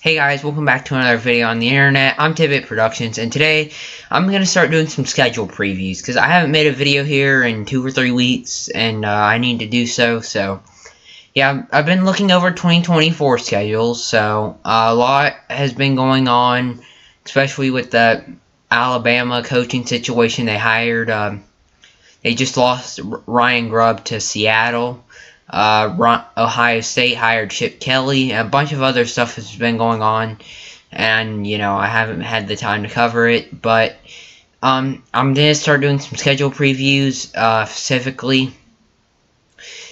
Hey guys, welcome back to another video on the internet. I'm Tidbit Productions, and today I'm going to start doing some schedule previews because I haven't made a video here in 2 or 3 weeks, and I need to do so. So, yeah, I've been looking over 2024 schedules, so a lot has been going on, especially with the Alabama coaching situation. They just lost Ryan Grubb to Seattle. Ohio State hired Chip Kelly. A bunch of other stuff has been going on, and I haven't had the time to cover it. But I'm gonna start doing some schedule previews. Specifically,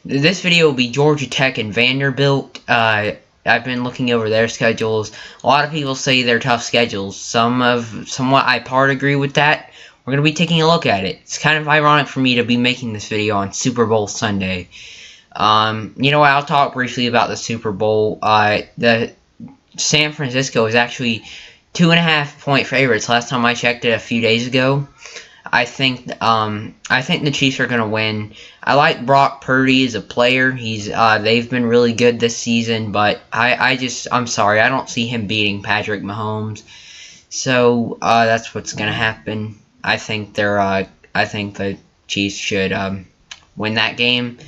this video will be Georgia Tech and Vanderbilt. I've been looking over their schedules. A lot of people say they're tough schedules. Somewhat I part agree with that. We're going to be taking a look at it. It's kind of ironic for me to be making this video on Super Bowl Sunday. I'll talk briefly about the Super Bowl. The San Francisco is actually 2.5-point favorites. Last time I checked it a few days ago. I think the Chiefs are gonna win. I like Brock Purdy as a player. They've been really good this season, but I'm sorry, I don't see him beating Patrick Mahomes. So that's what's gonna happen. I think the Chiefs should win that game.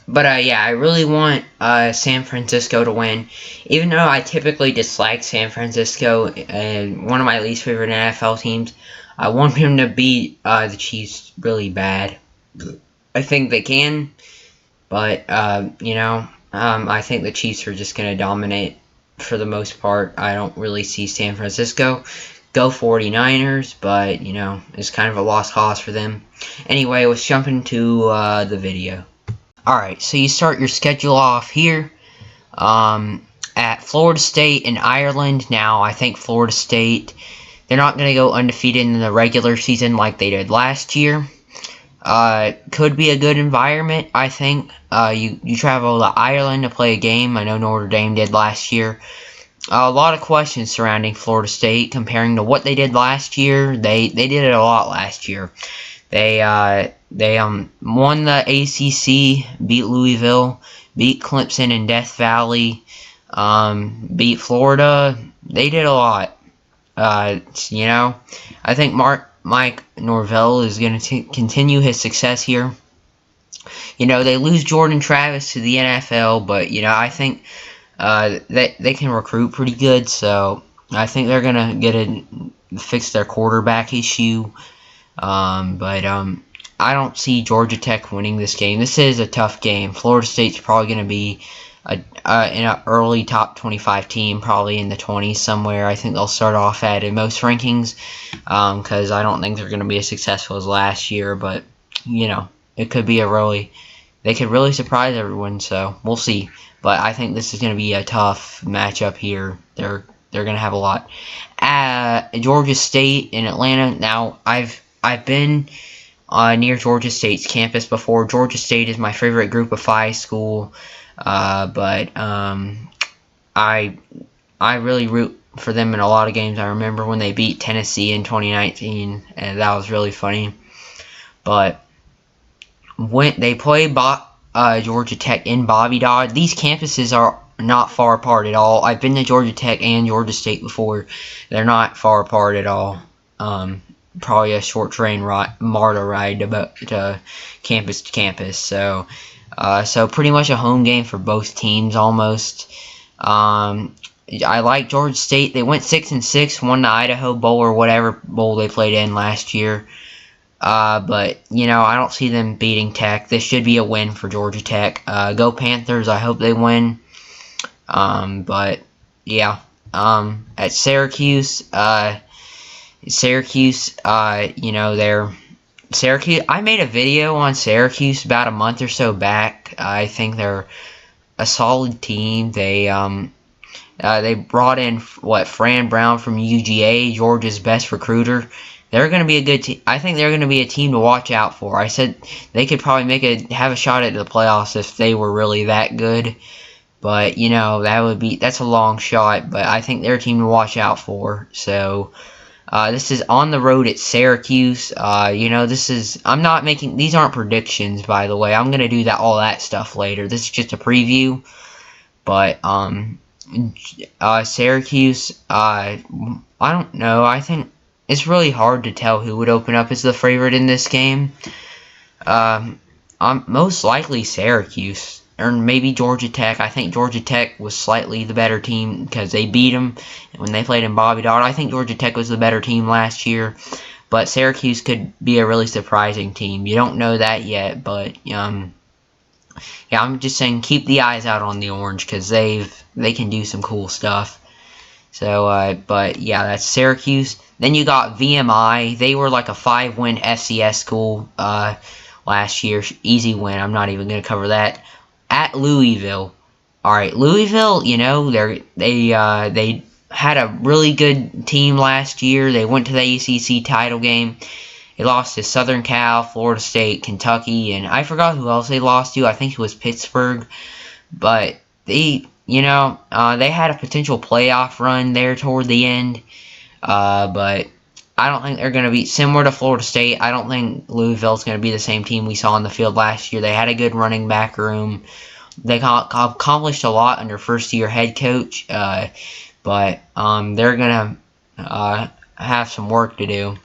But yeah, I really want San Francisco to win. Even though I typically dislike San Francisco, and one of my least favorite NFL teams, I want him to beat the Chiefs really bad. I think they can, but I think the Chiefs are just going to dominate for the most part. I don't really see San Francisco. Go 49ers, but it's kind of a lost cause for them. Anyway, let's jump into the video. Alright, so you start your schedule off here at Florida State and Ireland. Now, I think Florida State, they're not going to go undefeated in the regular season like they did last year. Could be a good environment, I think. You travel to Ireland to play a game. I know Notre Dame did last year. A lot of questions surrounding Florida State comparing to what they did last year. They did it a lot last year. They won the ACC, beat Louisville, beat Clemson in Death Valley, beat Florida. They did a lot. I think Mike Norvell is going to continue his success here. They lose Jordan Travis to the NFL, but I think they can recruit pretty good. So I think they're gonna fix their quarterback issue. I don't see Georgia Tech winning this game. This is a tough game. Florida State's probably going to be in an early top 25 team, probably in the 20s somewhere. I think they'll start off at in most rankings because I don't think they're going to be as successful as last year. But, it could be they could really surprise everyone, so we'll see. But I think this is going to be a tough matchup here. They're going to have a lot. Georgia State in Atlanta. Now, I've been near Georgia State's campus before. Georgia State is my favorite Group of 5 school, but I really root for them in a lot of games. I remember when they beat Tennessee in 2019, and that was really funny. But when they play Georgia Tech in Bobby Dodd, these campuses are not far apart at all. I've been to Georgia Tech and Georgia State before. They're not far apart at all. Probably a short train MARTA ride to campus. So pretty much a home game for both teams almost. I like Georgia State. They went 6-6, won the Idaho Bowl or whatever bowl they played in last year. But I don't see them beating Tech. This should be a win for Georgia Tech. Go Panthers! I hope they win. But yeah. At Syracuse. Syracuse, Syracuse. I made a video on Syracuse about a month or so back. I think they're a solid team. They brought in Fran Brown from UGA, Georgia's best recruiter. They're going to be a good team. I think they're going to be a team to watch out for. I said they could probably have a shot at the playoffs if they were really that good. But that's a long shot. But I think they're a team to watch out for. So. This is on the road at Syracuse. I'm not making, these aren't predictions, by the way. I'm going to do all that stuff later. This is just a preview. But, Syracuse, I don't know. I think it's really hard to tell who would open up as the favorite in this game. Most likely Syracuse, or maybe Georgia Tech. I think Georgia Tech was slightly the better team because they beat them when they played in Bobby Dodd. I think Georgia Tech was the better team last year, but Syracuse could be a really surprising team. You don't know that yet, but yeah, I'm just saying keep the eyes out on the Orange because they can do some cool stuff. So, but yeah, that's Syracuse. Then you got VMI. They were like a 5-win FCS school last year. Easy win. I'm not even going to cover that. At Louisville. All right, Louisville. You know they had a really good team last year. They went to the ACC title game. They lost to Southern Cal, Florida State, Kentucky, and I forgot who else they lost to. I think it was Pittsburgh. But they had a potential playoff run there toward the end. But I don't think they're going to be similar to Florida State. I don't think Louisville's going to be the same team we saw on the field last year. They had a good running back room. They accomplished a lot under first-year head coach. But they're going to have some work to do.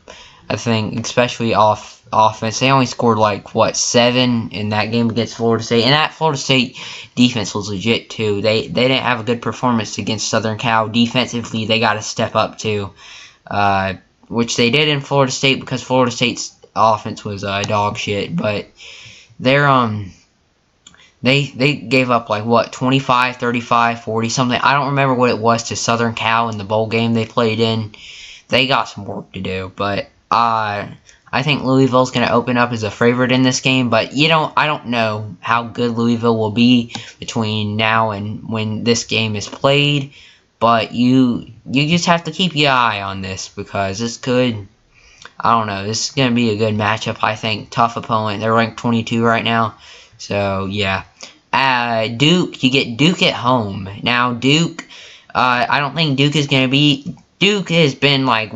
I think, especially offense. They only scored like 7 in that game against Florida State, and that Florida State defense was legit too. They didn't have a good performance against Southern Cal defensively. They got to step up too, which they did in Florida State because Florida State's offense was dog shit. But they gave up like 25, 35, 40 something. I don't remember what it was to Southern Cal in the bowl game they played in. They got some work to do, but I think Louisville's going to open up as a favorite in this game, but I don't know how good Louisville will be between now and when this game is played, but you just have to keep your eye on this because this could, I don't know, this is going to be a good matchup, I think. Tough opponent. They're ranked 22 right now, so yeah. Duke, you get Duke at home. Now, Duke, I don't think Duke is going to be, Duke has been like,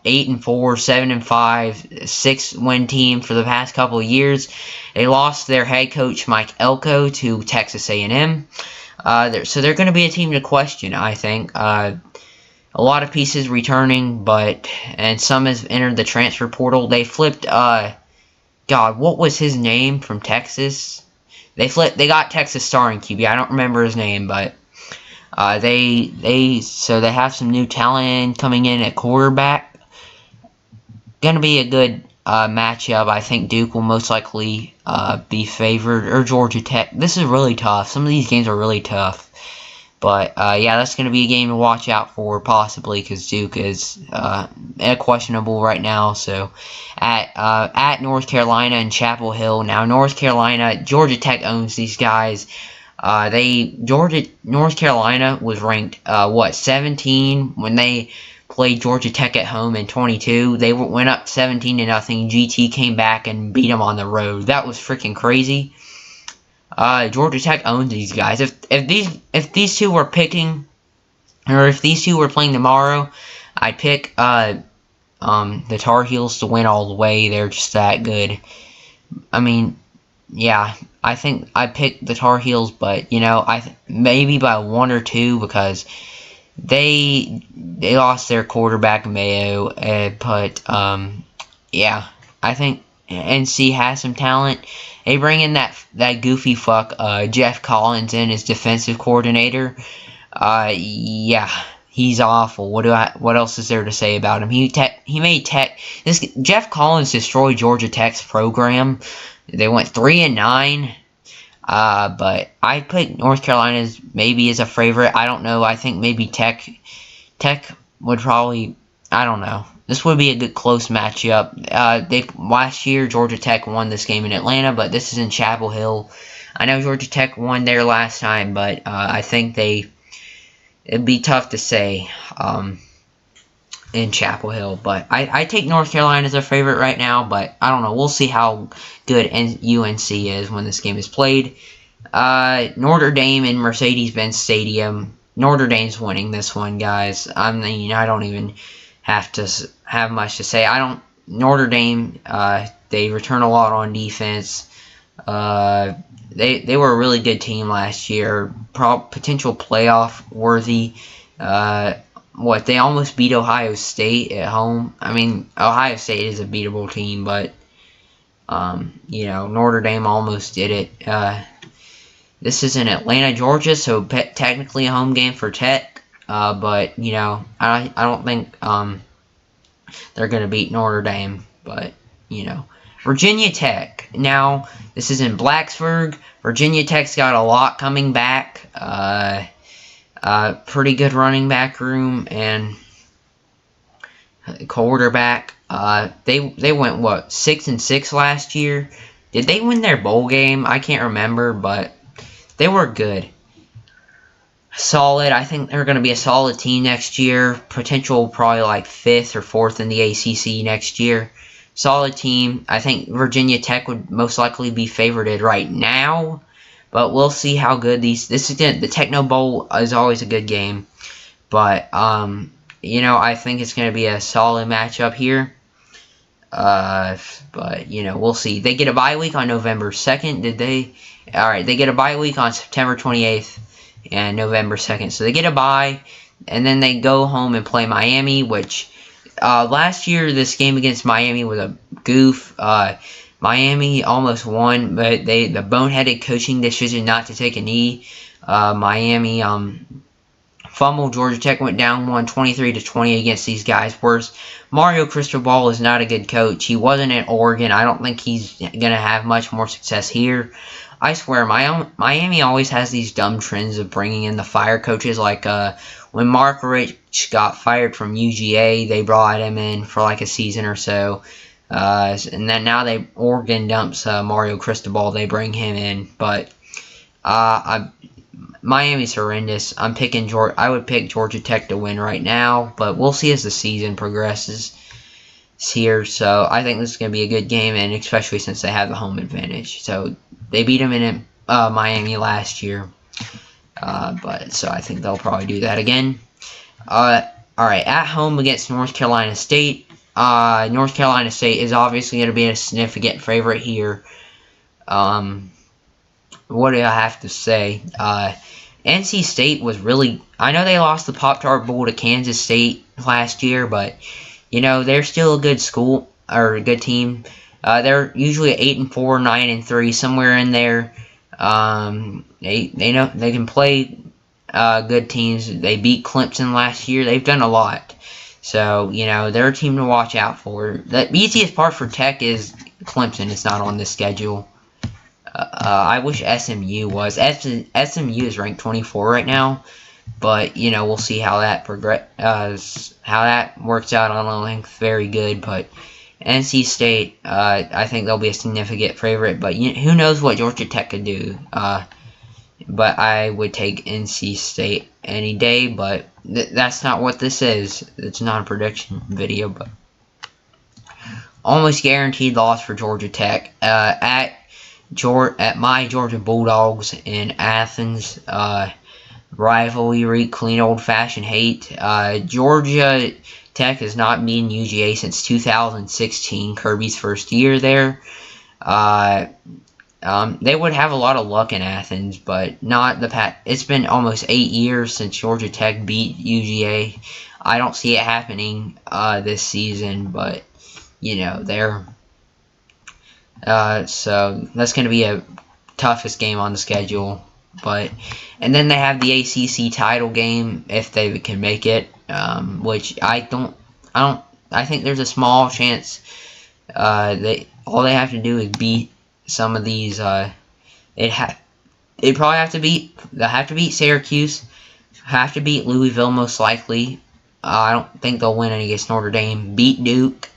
8-4, 7-5, 6-win team for the past couple of years. They lost their head coach Mike Elko to Texas A&M. So they're going to be a team to question, I think. A lot of pieces returning, and some has entered the transfer portal. They flipped, God, what was his name from Texas? They got Texas starring QB. I don't remember his name, but they have some new talent coming in at quarterback. Going to be a good matchup. I think Duke will most likely be favored, or Georgia Tech. This is really tough. Some of these games are really tough. But, yeah, that's going to be a game to watch out for, possibly, because Duke is questionable right now. So, at North Carolina and Chapel Hill. Now, North Carolina, Georgia Tech owns these guys. North Carolina was ranked, 17 when they played Georgia Tech at home in 22. They went up 17-0. GT came back and beat them on the road. That was freaking crazy. Georgia Tech owns these guys. If these two were picking, or if these two were playing tomorrow, I'd pick the Tar Heels to win all the way. They're just that good. I mean, yeah, I think I'd pick the Tar Heels, but maybe by 1 or 2 because they lost their quarterback Mayo, but yeah, I think NC has some talent. They bring in that goofy fuck Jeff Collins in as defensive coordinator. Yeah, he's awful. What else is there to say about him? He made Jeff Collins destroyed Georgia Tech's program. They went 3-9. But I put North Carolina maybe as a favorite. I don't know. I think maybe Tech would probably, I don't know. This would be a good close matchup. Last year Georgia Tech won this game in Atlanta, but this is in Chapel Hill. I know Georgia Tech won there last time, but I think it'd be tough to say in Chapel Hill. But I take North Carolina as a favorite right now, but I don't know. We'll see how good UNC is when this game is played. Notre Dame in Mercedes-Benz Stadium. Notre Dame's winning this one, guys. I mean, I don't even have much to say. Notre Dame, they return a lot on defense. they were a really good team last year, potential playoff worthy. They almost beat Ohio State at home. I mean, Ohio State is a beatable team, but Notre Dame almost did it. This is in Atlanta, Georgia, so technically a home game for Tech. But I don't think they're gonna beat Notre Dame. But Virginia Tech. Now this is in Blacksburg. Virginia Tech's got a lot coming back. Pretty good running back room and quarterback. They went what 6-6 last year. Did they win their bowl game? I can't remember, but they were good. Solid. I think they're going to be a solid team next year. Potential probably like 5th or 4th in the ACC next year. Solid team. I think Virginia Tech would most likely be favorited right now, but we'll see how good the Techno Bowl is always a good game, but I think it's going to be a solid matchup here. But we'll see. They get a bye week on November 2nd. Did they? All right, they get a bye week on September 28th and November 2nd. So they get a bye, and then they go home and play Miami, which last year this game against Miami was a goof. Miami almost won, but the boneheaded coaching decision not to take a knee. Miami fumbled. Georgia Tech went down 23-20 against these guys. Whereas Mario Cristobal is not a good coach. He wasn't at Oregon. I don't think he's gonna have much more success here. I swear, Miami always has these dumb trends of bringing in the fire coaches. Like when Mark Rich got fired from UGA, they brought him in for like a season or so. And then now Oregon dumps Mario Cristobal. They bring him in, but Miami's horrendous. I would pick Georgia Tech to win right now, but we'll see as the season progresses here. So I think this is going to be a good game, and especially since they have the home advantage. So they beat them in Miami last year, so I think they'll probably do that again. All right, at home against North Carolina State. North Carolina State is obviously going to be a significant favorite here. What do I have to say? NC State was really... I know they lost the Pop-Tart Bowl to Kansas State last year, but, they're still a good school, or a good team. They're usually 8-4, 9-3, somewhere in there. They know they can play good teams. They beat Clemson last year. They've done a lot. So, they're a team to watch out for. The easiest part for Tech is Clemson. It's not on this schedule. I wish SMU was. SMU is ranked 24 right now, but we'll see how that how that works out on a length. Very good, but NC State, I think they'll be a significant favorite. But who knows what Georgia Tech could do? But I would take NC State any day. But that's not what this is. It's not a prediction video, but almost guaranteed loss for Georgia Tech at my Georgia Bulldogs in Athens. Rivalry, clean old-fashioned hate. Georgia Tech has not beaten UGA since 2016, Kirby's first year there. They would have a lot of luck in Athens, but not the past. It's been almost 8 years since Georgia Tech beat UGA. I don't see it happening this season, but they're so that's going to be a toughest game on the schedule. And then they have the ACC title game if they can make it, which I think there's a small chance. All they have to do is beat some of these. They'll have to beat Syracuse, have to beat Louisville most likely. I don't think they'll win against Notre Dame. Beat Duke,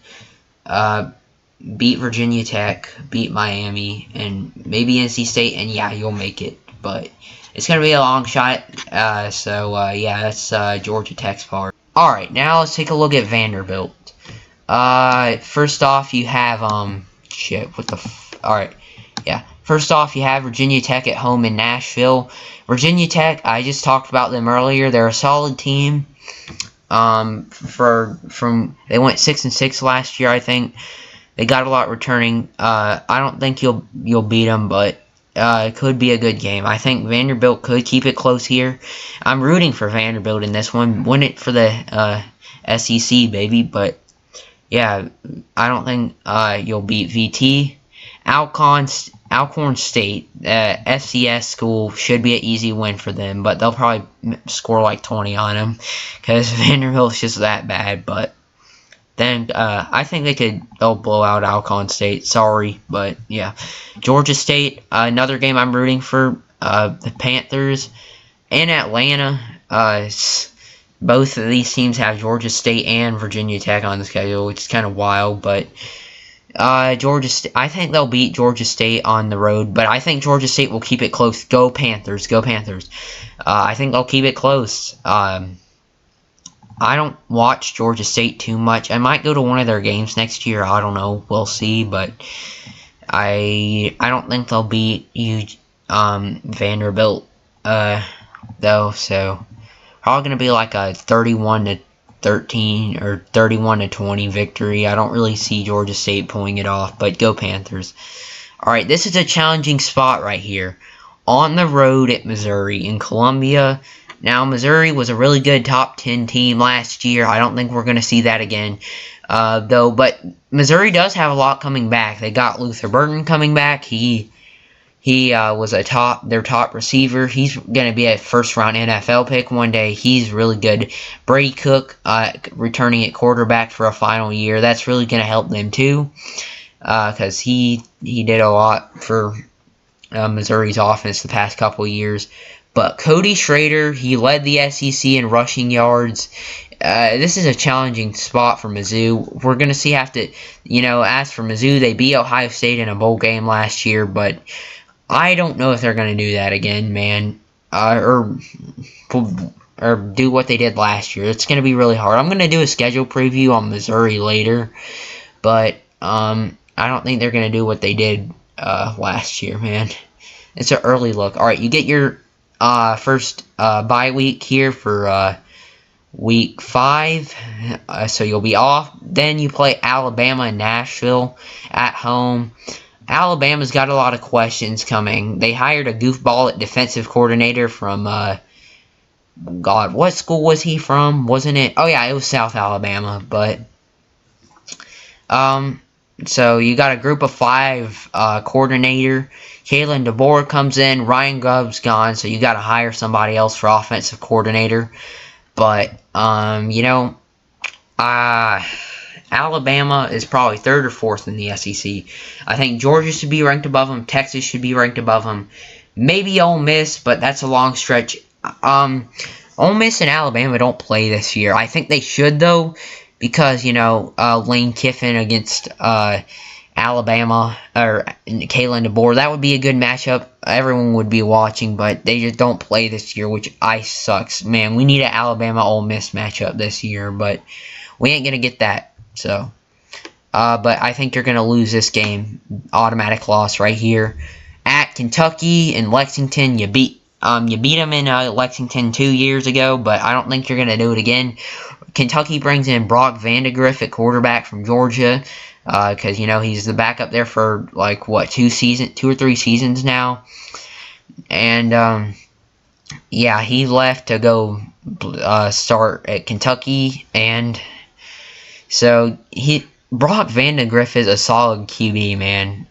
beat Virginia Tech, beat Miami, and maybe NC State, and yeah, you'll make it. But it's going to be a long shot, yeah, that's Georgia Tech's part. Alright, now let's take a look at Vanderbilt. First off, you have, alright, yeah. First off, you have Virginia Tech at home in Nashville. Virginia Tech, I just talked about them earlier. They're a solid team. They went 6-6 last year, I think. They got a lot returning. I don't think you'll beat them, but could be a good game. I think Vanderbilt could keep it close here. I'm rooting for Vanderbilt in this one. Win it for the SEC, baby. But yeah, I don't think you'll beat VT. Alcorn State, FCS school, should be an easy win for them, but they'll probably score like 20 on them because Vanderbilt's just that bad. But then I think they'll blow out Alcorn State. Sorry, but yeah. Georgia State, another game I'm rooting for. The Panthers and Atlanta. Both of these teams have Georgia State and Virginia Tech on the schedule, which is kind of wild. But Georgia State, I think they'll beat Georgia State on the road, but I think Georgia State will keep it close. Go Panthers, go Panthers. I think they'll keep it close. I don't watch Georgia State too much. I might go to one of their games next year. I don't know. We'll see. But I don't think they'll beat Vanderbilt though. So probably gonna be like a 31-13 or 31-20 victory. I don't really see Georgia State pulling it off. But go Panthers. All right, this is a challenging spot right here. On the road at Missouri in Columbia. Now, Missouri was a really good top 10 team last year. I don't think we're going to see that again, though. But Missouri does have a lot coming back. They got Luther Burton coming back. He was their top receiver. He's going to be a first-round NFL pick one day. He's really good. Brady Cook returning at quarterback for a final year. That's really going to help them too, because he did a lot for Missouri's offense the past couple of years. But Cody Schrader, he led the SEC in rushing yards. This is a challenging spot for Mizzou. We're going to see as for Mizzou, they beat Ohio State in a bowl game last year, but I don't know if they're going to do that again, man, or do what they did last year. It's going to be really hard. I'm going to do a schedule preview on Missouri later, but I don't think they're going to do what they did last year, man. It's an early look. All right, you get your first bye week here for week 5, so you'll be off. Then you play Alabama and Nashville at home. Alabama's got a lot of questions coming. They hired a goofball at defensive coordinator from God, what school was he from? Wasn't it? Oh yeah, it was South Alabama. But so you got a group of 5 coordinator. Kalen DeBoer comes in. Ryan Grubb's gone, so you got to hire somebody else for offensive coordinator. But Alabama is probably 3rd or 4th in the SEC. I think Georgia should be ranked above them. Texas should be ranked above them. Maybe Ole Miss, but that's a long stretch. Ole Miss and Alabama don't play this year. I think they should though, because Lane Kiffin against Alabama or Kalen DeBoer, that would be a good matchup. Everyone would be watching, but they just don't play this year, which sucks. Man, we need an Alabama-Ole Miss matchup this year, but we ain't gonna get that. So, but I think you're gonna lose this game. Automatic loss right here. At Kentucky and Lexington, you beat them in Lexington 2 years ago, but I don't think you're gonna do it again. Kentucky brings in Brock Vandagriff at quarterback from Georgia. Because he's the backup there for like 2 or 3 seasons now, and yeah, he left to go start at Kentucky, and so Brock Vandagriff is a solid QB, man.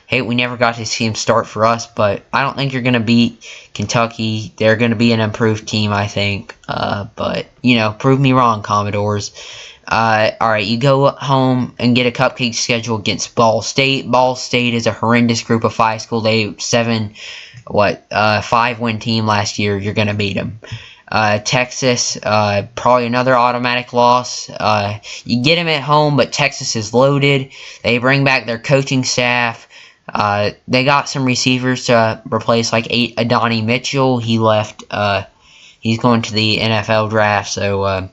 Hey, we never got to see him start for us, but I don't think you're gonna beat Kentucky. They're gonna be an improved team, I think. But prove me wrong, Commodores. Alright, you go home and get a cupcake schedule against Ball State. Ball State is a horrendous group of 5 school. They 5-win team last year. You're going to beat them. Texas, probably another automatic loss. You get them at home, but Texas is loaded. They bring back their coaching staff. They got some receivers to replace Adonai Mitchell. He left. He's going to the NFL draft, so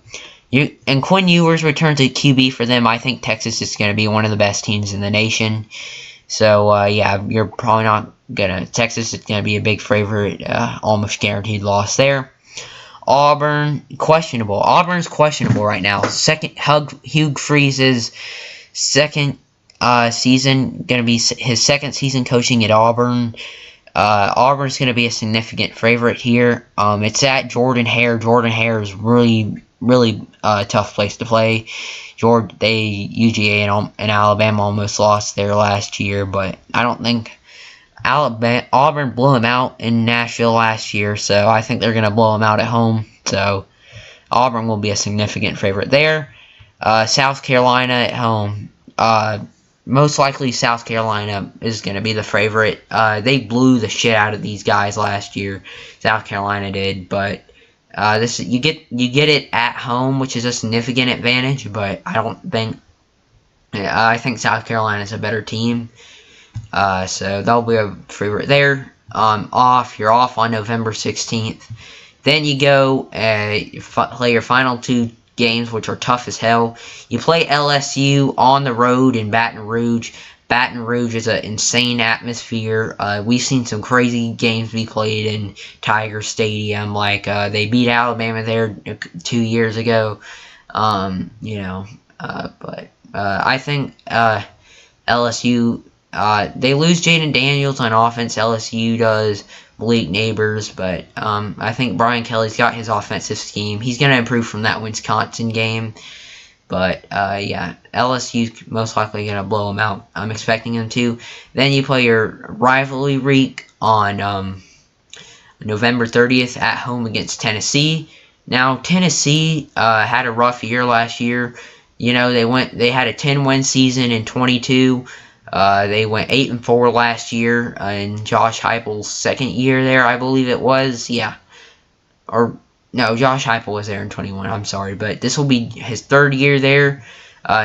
and Quinn Ewers returns at QB for them. I think Texas is going to be one of the best teams in the nation. So, yeah, you're probably not going to... Texas is going to be a big favorite. Almost guaranteed loss there. Auburn, questionable. Auburn's questionable right now. Hugh Freeze's second season, going to be his second season coaching at Auburn. Auburn's going to be a significant favorite here. It's at Jordan Hare. Jordan Hare is really tough place to play. UGA and Alabama almost lost there last year, but I don't think Auburn blew them out in Nashville last year, so I think they're going to blow them out at home. So Auburn will be a significant favorite there. South Carolina at home. Most likely South Carolina is going to be the favorite. They blew the shit out of these guys last year. South Carolina did, but you get it at home, which is a significant advantage. But I think South Carolina is a better team. So that'll be a favorite there. You're off on November 16th. Then you go play your final two games, which are tough as hell. You play LSU on the road in Baton Rouge. Baton Rouge is an insane atmosphere. We've seen some crazy games be played in Tiger Stadium. Like they beat Alabama there 2 years ago. But I think LSU. They lose Jaden Daniels on offense. LSU does. Malik Neighbors, but I think Brian Kelly's got his offensive scheme. He's going to improve from that Wisconsin game. But, yeah, LSU's most likely going to blow them out. I'm expecting them to. Then you play your rivalry week on November 30th at home against Tennessee. Now, Tennessee had a rough year last year. You know, they had a 10-win season in 22. They went 8-4 last year in Josh Heupel's second year there, I believe it was. Yeah. Or, no, Josh Heupel was there in 21. I'm sorry. But this will be his third year there.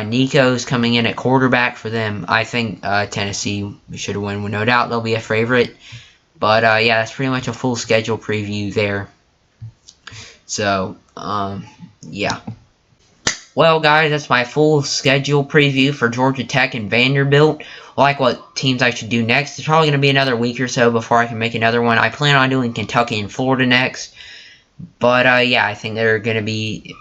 Nico's coming in at quarterback for them. I think Tennessee should win. No doubt they'll be a favorite. But, yeah, that's pretty much a full schedule preview there. So, yeah. Well, guys, that's my full schedule preview for Georgia Tech and Vanderbilt. Like what teams I should do next. It's probably going to be another week or so before I can make another one. I plan on doing Kentucky and Florida next. But, yeah, I think they're going to be...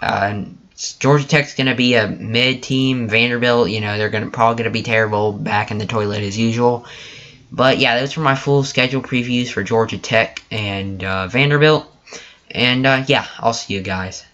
Georgia Tech's going to be a mid-team. Vanderbilt, you know, they're probably going to be terrible, back in the toilet as usual. But, yeah, those were my full schedule previews for Georgia Tech and Vanderbilt. And, yeah, I'll see you guys.